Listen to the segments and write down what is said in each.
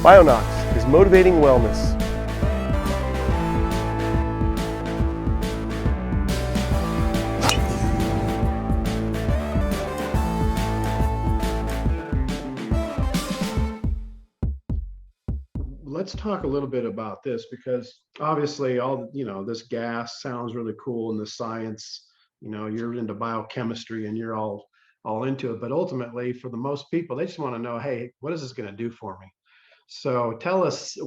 Bionox is motivating wellness. Let's talk a little bit about this, because obviously this gas sounds really cool, and the science, you're into biochemistry and you're all into it, but ultimately for the most people, they just want to know, hey, what is this going to do for me? So tell us,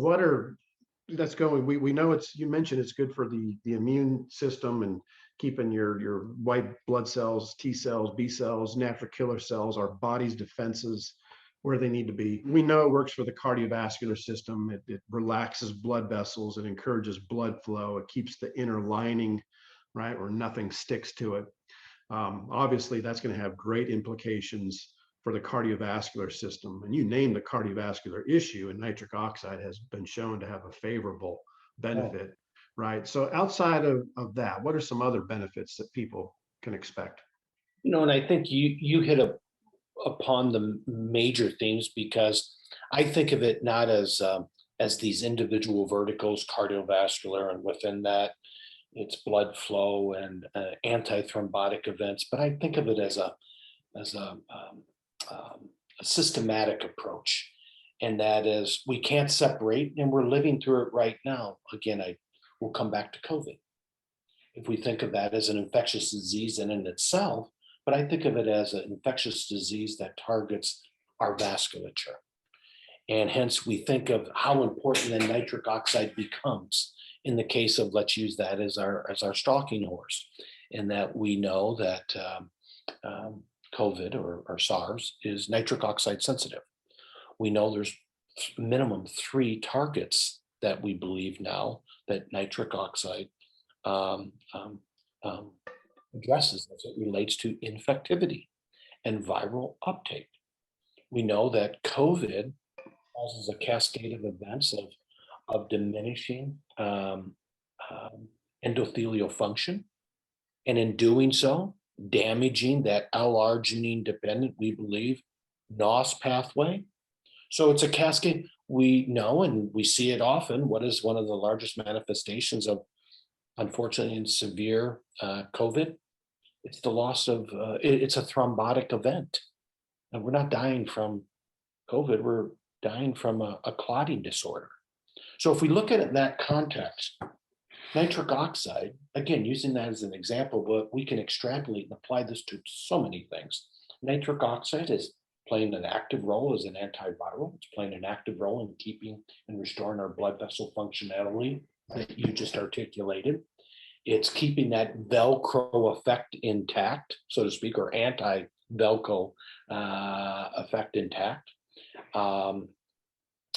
that's going, we know you mentioned it's good for the immune system and keeping your white blood cells, T cells, B cells, natural killer cells, our body's defenses where they need to be. We know it works for the cardiovascular system. It relaxes blood vessels. It encourages blood flow. It keeps the inner lining, right, where nothing sticks to it. Obviously, that's going to have great implications for the cardiovascular system. And you name the cardiovascular issue, and nitric oxide has been shown to have a favorable benefit, right? So outside of that, what are some other benefits that people can expect? And I think you hit upon the major themes, because I think of it not as these individual verticals, cardiovascular, and within that, it's blood flow and antithrombotic events. But I think of it as a systematic approach, and that is we can't separate, and we're living through it right now. Again, I will come back to COVID. If we think of that as an infectious disease in itself, but I think of it as an infectious disease that targets our vasculature. And hence we think of how important the nitric oxide becomes in the case of, let's use that as our stalking horse, in that we know that COVID or SARS is nitric oxide sensitive. We know there's minimum 3 targets that we believe now that nitric oxide addresses as it relates to infectivity and viral uptake. We know that COVID causes a cascade of events of diminishing endothelial function, and in doing so, damaging that L-arginine dependent, we believe, NOS pathway. So it's a cascade. We know, and we see it often. What is one of the largest manifestations of, unfortunately, in severe COVID? It's the loss of, it's a thrombotic event. And we're not dying from COVID, we're dying from a clotting disorder. So if we look at it in that context, nitric oxide, again, using that as an example, but we can extrapolate and apply this to so many things. Nitric oxide is playing an active role as an antiviral. It's playing an active role in keeping and restoring our blood vessel functionality that you just articulated. It's keeping that Velcro effect intact, so to speak, or anti-Velcro effect intact.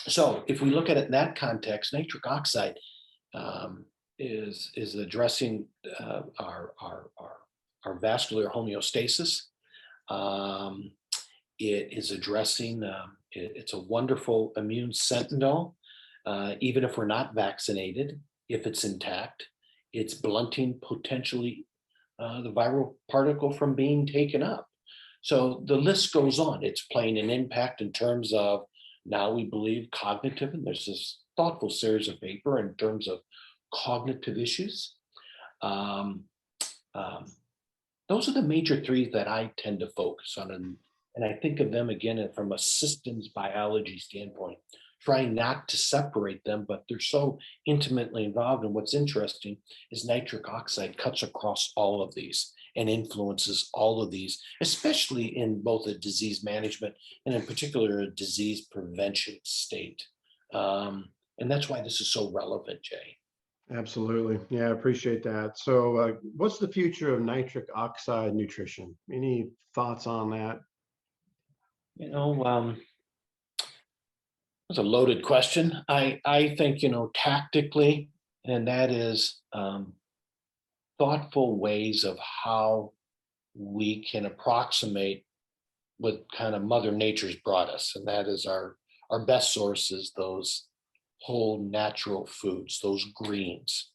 So if we look at it in that context, nitric oxide is addressing our vascular homeostasis. It is addressing, it's a wonderful immune sentinel, even if we're not vaccinated, if it's intact. It's blunting potentially the viral particle from being taken up. So the list goes on. It's playing an impact in terms of, now we believe, cognitive, and there's this thoughtful series of paper in terms of cognitive issues. Those are the major 3 that I tend to focus on. And I think of them, again, from a systems biology standpoint, trying not to separate them, but they're so intimately involved. And what's interesting is nitric oxide cuts across all of these and influences all of these, especially in both a disease management and in particular a disease prevention state. And that's why this is so relevant, Jay. Absolutely. Yeah, I appreciate that. So what's the future of nitric oxide nutrition? Any thoughts on that? That's a loaded question. I think, tactically, and that is thoughtful ways of how we can approximate what kind of Mother Nature's brought us. And that is our best sources, those whole natural foods, those greens.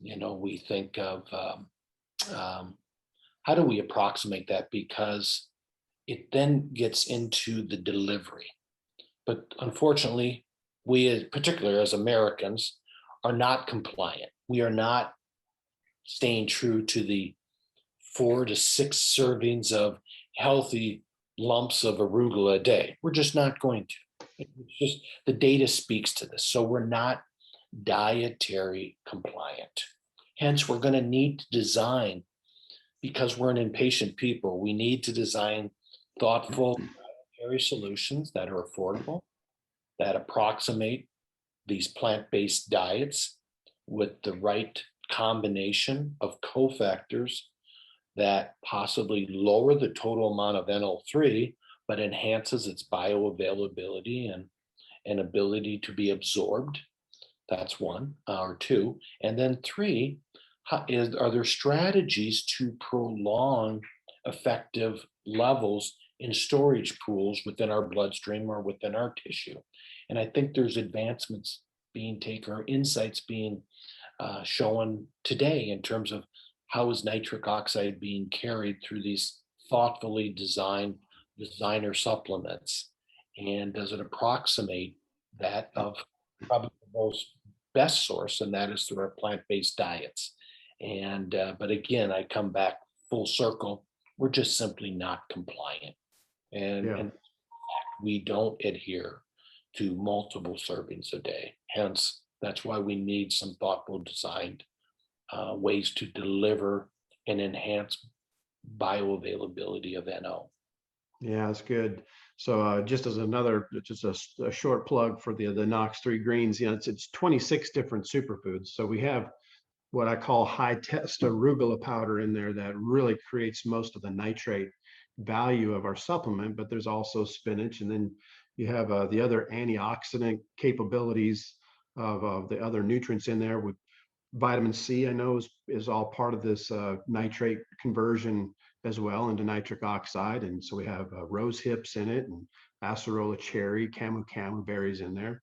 We think of how do we approximate that? Because it then gets into the delivery. But unfortunately, we, particularly as Americans, are not compliant. We are not staying true to the 4 to 6 servings of healthy lumps of arugula a day. We're just not going to. It's just the data speaks to this. So we're not dietary compliant. Hence, we're going to need to design, because we're an impatient people, we need to design thoughtful dietary solutions that are affordable, that approximate these plant-based diets with the right combination of cofactors that possibly lower the total amount of NO3, but enhances its bioavailability and ability to be absorbed. That's one, or two. And then three, are there strategies to prolong effective levels in storage pools within our bloodstream or within our tissue? And I think there's advancements being taken, or insights being shown today in terms of how is nitric oxide being carried through these thoughtfully designed designer supplements, and does it approximate that of probably the most best source, and that is through our plant-based diets. And but again, I come back full circle, we're just simply not compliant, and we don't adhere to multiple servings a day. Hence, that's why we need some thoughtful designed ways to deliver and enhance bioavailability of NO. Yeah, that's good. So just as another, just a short plug for the Nox3 Greens, you know, it's 26 different superfoods. So we have what I call high test arugula powder in there that really creates most of the nitrate value of our supplement, but there's also spinach, and then you have the other antioxidant capabilities of the other nutrients in there. With vitamin C, I know is all part of this nitrate conversion as well into nitric oxide. And so we have rose hips in it, and acerola cherry, camu berries in there.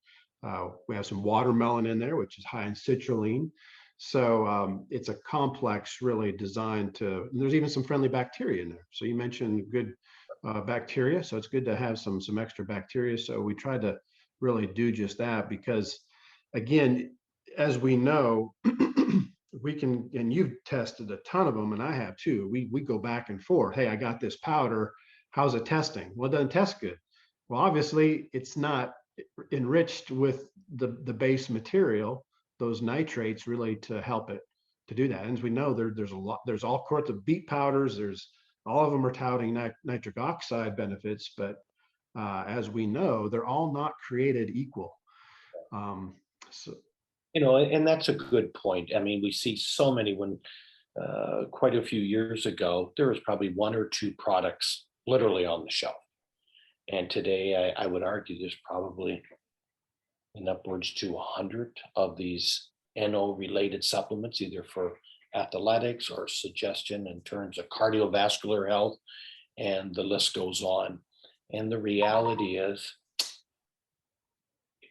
We have some watermelon in there, which is high in citrulline. So it's a complex, really designed to, there's even some friendly bacteria in there. So you mentioned good bacteria. So it's good to have some extra bacteria. So we try to really do just that, because again, as we know, we can, and you've tested a ton of them, and I have too. We go back and forth. Hey, I got this powder. How's it testing? Well, it doesn't test good. Well, obviously, it's not enriched with the base material, those nitrates, really to help it to do that. And as we know, there's a lot. There's all sorts of beet powders. There's all of them are touting nitric oxide benefits, but as we know, they're all not created equal. So. You know, and that's a good point. I mean, we see so many. When quite a few years ago, there was probably 1 or 2 products literally on the shelf. And today, I would argue there's probably in upwards to 100 of these NO-related supplements, either for athletics or suggestion in terms of cardiovascular health, and the list goes on. And the reality is,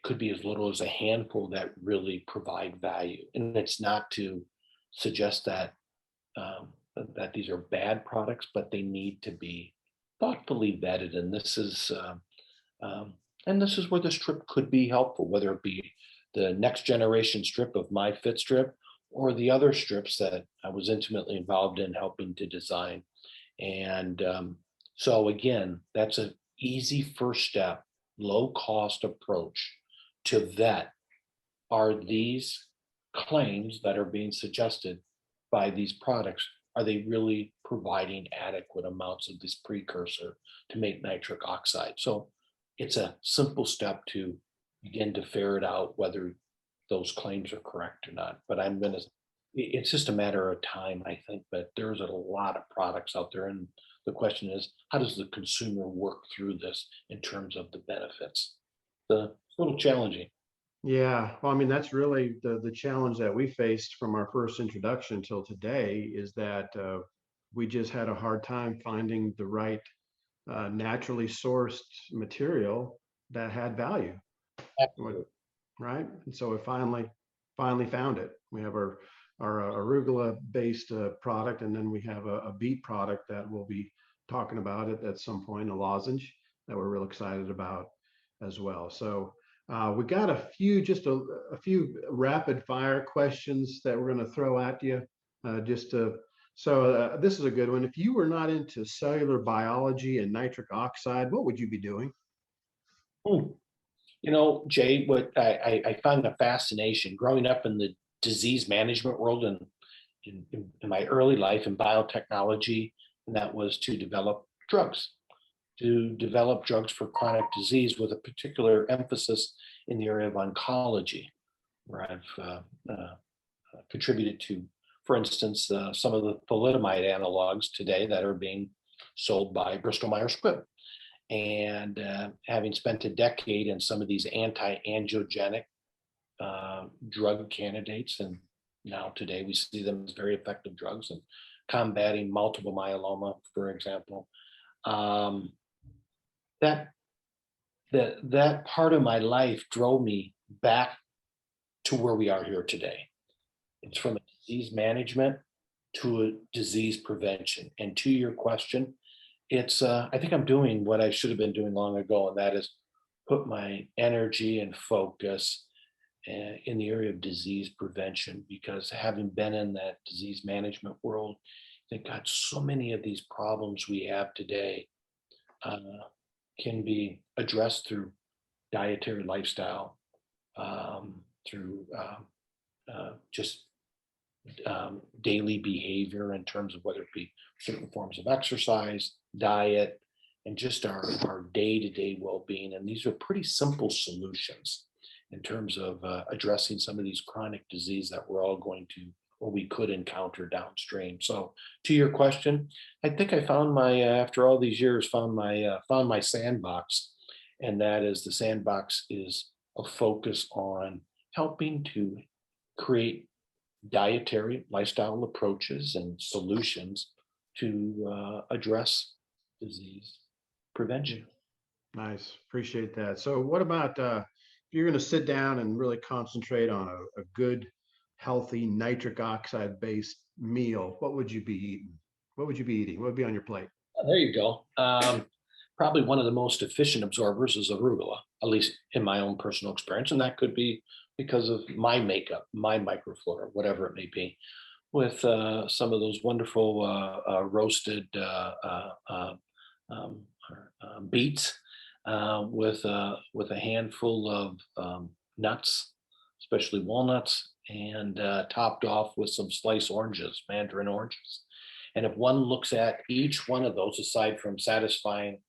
could be as little as a handful that really provide value. And it's not to suggest that that these are bad products, but they need to be thoughtfully vetted. And this is where the strip could be helpful, whether it be the next generation strip of My Fit strip, or the other strips that I was intimately involved in helping to design. And so again, that's an easy first step, low cost approach to vet, are these claims that are being suggested by these products, are they really providing adequate amounts of this precursor to make nitric oxide? So it's a simple step to begin to ferret out whether those claims are correct or not. But it's just a matter of time, I think. But there's a lot of products out there, and the question is, how does the consumer work through this in terms of the benefits? It's a little challenging. Yeah, well, I mean, that's really the challenge that we faced from our first introduction till today, is that we just had a hard time finding the right naturally sourced material that had value. Absolutely. Right. And so we finally found it. We have our arugula based product, and then we have a beet product that we'll be talking about it at some point, a lozenge that we're real excited about as well. So We got a few, just a few rapid fire questions that we're going to throw at you. This is a good one. If you were not into cellular biology and nitric oxide, what would you be doing? Hmm. You know, Jay, what I find a fascination growing up in the disease management world and in my early life in biotechnology, and that was to develop drugs for chronic disease with a particular emphasis in the area of oncology, where I've contributed to, for instance, some of the thalidomide analogs today that are being sold by Bristol Myers Squibb. And having spent a decade in some of these anti-angiogenic drug candidates, and now today we see them as very effective drugs in combating multiple myeloma, for example. That part of my life drove me back to where we are here today. It's from a disease management to a disease prevention. And to your question, it's I think I'm doing what I should have been doing long ago, and that is put my energy and focus in the area of disease prevention, because having been in that disease management world, I think God, so many of these problems we have today can be addressed through dietary lifestyle, through just daily behavior in terms of whether it be certain forms of exercise, diet, and just our day-to-day well-being. And these are pretty simple solutions in terms of addressing some of these chronic disease that we're all going to, or we could encounter downstream. So to your question, I think I found after all these years, found my sandbox. And that is, the sandbox is a focus on helping to create dietary lifestyle approaches and solutions to address disease prevention. Nice, appreciate that. So what about if you're going to sit down and really concentrate on a good, healthy nitric oxide based meal, what would you be eating? What would you be eating? What would be on your plate? There you go. Probably one of the most efficient absorbers is arugula, at least in my own personal experience. And that could be because of my makeup, my microflora, whatever it may be, with some of those wonderful roasted beets, with a handful of nuts, especially walnuts, and topped off with some sliced oranges, mandarin oranges. And if one looks at each one of those, aside from satisfying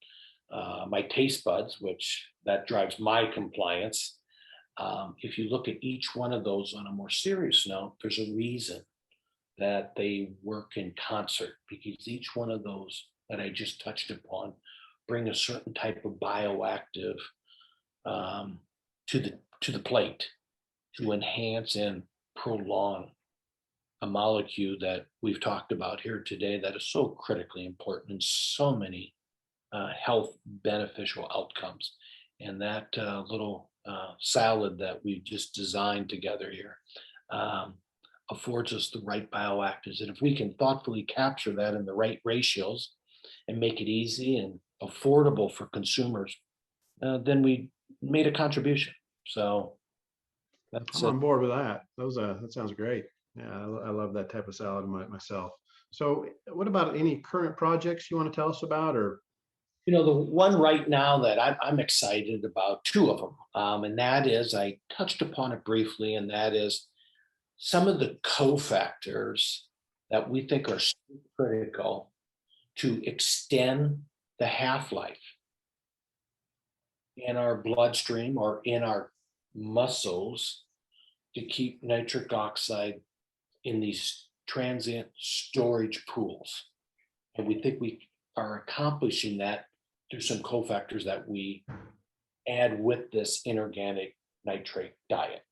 my taste buds, which that drives my compliance, if you look at each one of those on a more serious note, there's a reason that they work in concert, because each one of those that I just touched upon bring a certain type of bioactive to the plate to enhance and prolong a molecule that we've talked about here today that is so critically important in so many health beneficial outcomes. And that little salad that we just designed together here affords us the right bioactives. And if we can thoughtfully capture that in the right ratios and make it easy and affordable for consumers, then we made a contribution. So I'm on board with that. That sounds great. Yeah, I love that type of salad myself. So what about any current projects you want to tell us about? Or the one right now that I'm excited about, two of them, and that is, I touched upon it briefly, and that is some of the cofactors that we think are so critical to extend the half-life in our bloodstream or in our muscles to keep nitric oxide in these transient storage pools. And we think we are accomplishing that through some cofactors that we add with this inorganic nitrate diet.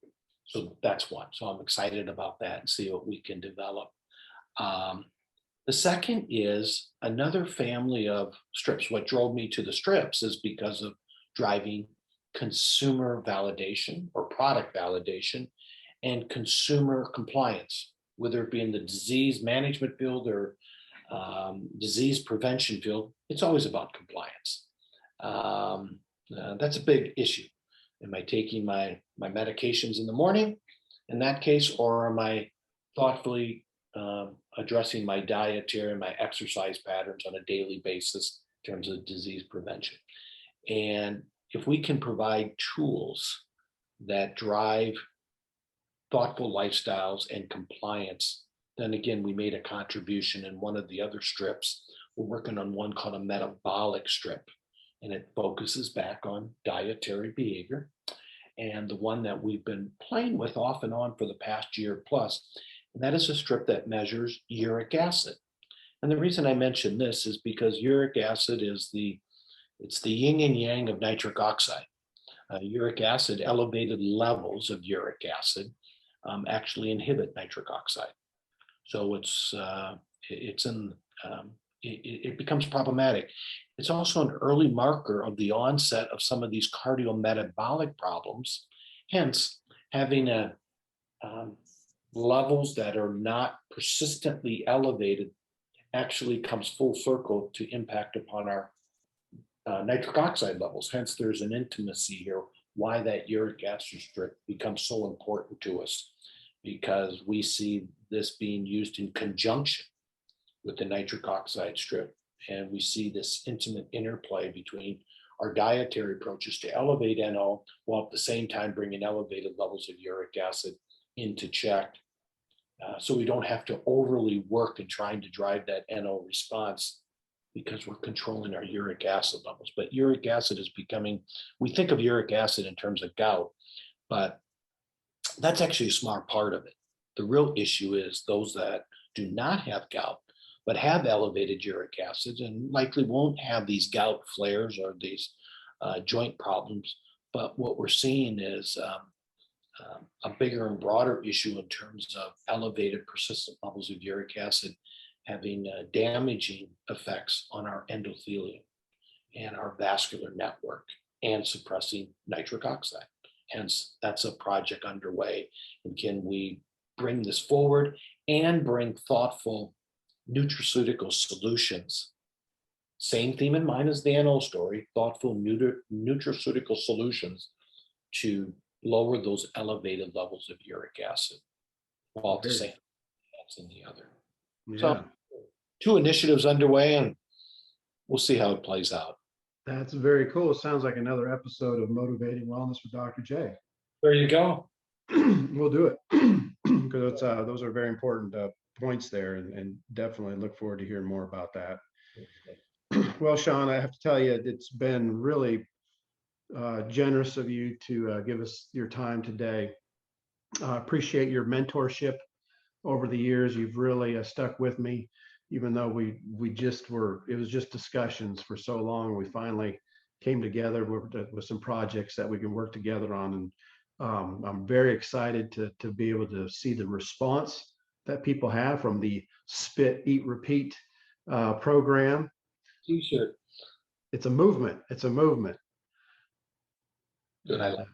So that's one. So I'm excited about that and see what we can develop. The second is another family of strips. What drove me to the strips is because of driving consumer validation or product validation and consumer compliance, whether it be in the disease management field or disease prevention field. It's always about compliance. That's a big issue. Am I taking my medications in the morning in that case, or am I thoughtfully addressing my dietary and my exercise patterns on a daily basis in terms of disease prevention? And if we can provide tools that drive thoughtful lifestyles and compliance, then again, we made a contribution. In one of the other strips, we're working on one called a metabolic strip, and it focuses back on dietary behavior. And the one that we've been playing with off and on for the past year plus, and that is a strip that measures uric acid. And the reason I mention this is because uric acid is it's the yin and yang of nitric oxide. Uric acid, elevated levels of uric acid actually inhibit nitric oxide. So it becomes problematic. It's also an early marker of the onset of some of these cardiometabolic problems. Hence, having levels that are not persistently elevated actually comes full circle to impact upon our nitric oxide levels. Hence, there's an intimacy here, why that uric acid strip becomes so important to us, because we see this being used in conjunction with the nitric oxide strip. And we see this intimate interplay between our dietary approaches to elevate NO, while at the same time bringing elevated levels of uric acid into check. So we don't have to overly work in trying to drive that NO response, because we're controlling our uric acid levels. But uric acid is becoming, we think of uric acid in terms of gout, but that's actually a small part of it. The real issue is those that do not have gout, but have elevated uric acid and likely won't have these gout flares or these joint problems. But what we're seeing is a bigger and broader issue in terms of elevated persistent levels of uric acid having damaging effects on our endothelium and our vascular network and suppressing nitric oxide. Hence, that's a project underway. And can we bring this forward and bring thoughtful nutraceutical solutions? Same theme in mind as the NO story, thoughtful nutraceutical solutions to lower those elevated levels of uric acid, while at the same time in the other. Yeah. So 2 initiatives underway, and we'll see how it plays out. That's very cool. Sounds like another episode of Motivating Wellness with Dr. J. There you go. We'll do it because those are very important points there, and definitely look forward to hearing more about that. Well, Shawn, I have to tell you, it's been really generous of you to give us your time today. Appreciate your mentorship over the years. You've really stuck with me, even though we just were, it was just discussions for so long. We finally came together with some projects that we can work together on. And I'm very excited to be able to see the response that people have from the Spit, Eat, Repeat program. T-shirt. It's a movement. It's a movement. Good. I like it.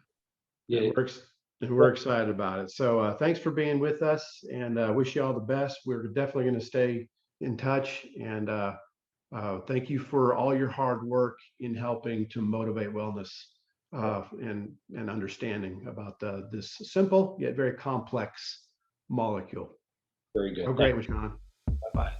Yeah. It works. And we're excited about it. So thanks for being with us, and wish you all the best. We're definitely going to stay in touch, and thank you for all your hard work in helping to motivate wellness and understanding about this simple yet very complex molecule. Very good. Oh, great, Shawn. Bye-bye.